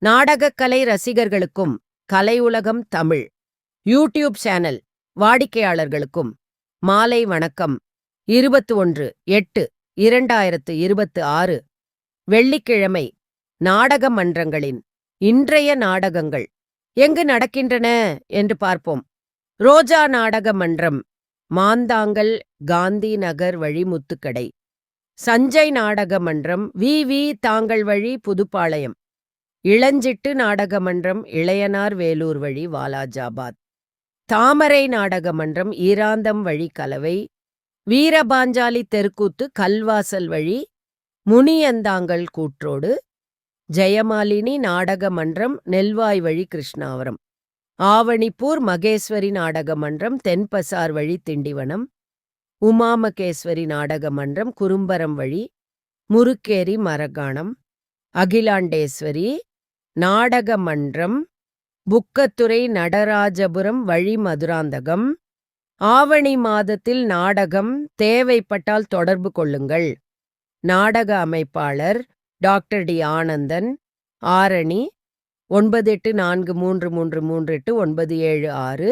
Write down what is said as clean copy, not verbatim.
நாடகக்கலை ரசிகர்களுக்கும் கலை உலகம் Tamil YouTube channel வாடிக்கையாளர்களுக்கும் மாலை வணக்கம். 21/8/2026 வெள்ளிக்கிழமை. நாடக மன்றங்களின் இன்றைய நாடகங்கள் எங்கு நடக்கின்றன என்று பார்ப்போம். ரோஜா நாடக மன்றம், மாந்தாங்கல், காந்தி நகர் வழி முத்துக்கடை. சஞ்சய் நாடக மன்றம், வி தாங்கள் வழி புதுப்பாளையம். இளஞ்சிட்டு நாடக மன்றம், இளையனார் வேலூர் வழி வாலாஜாபாத். தாமரை நாடக மன்றம், ஈராந்தம் வழி கலவை. வீரபாஞ்சாலி தெருக்கூத்து, கல்வாசல் வழி முனியந்தாங்கல் கூற்றோடு. ஜெயமாலினி நாடக மன்றம், நெல்வாய் வழி கிருஷ்ணாவரம். ஆவணிப்பூர் மகேஸ்வரி நாடக மன்றம், தென்பசார் வழி திண்டிவனம். உமாமகேஸ்வரி நாடக மன்றம், குறும்பரம் வழி முருக்கேரி மரகாணம். அகிலாண்டேஸ்வரி நாடக மன்றம், புக்கத்துறை நடராஜபுரம் வழி மதுராந்தகம். ஆவணி மாதத்தில் நாடகம், தேவைப்பட்டால் தொடர்பு கொள்ளுங்கள். நாடக அமைப்பாளர் டாக்டர் டி. ஆனந்தன், ஆரணி. 984333389776.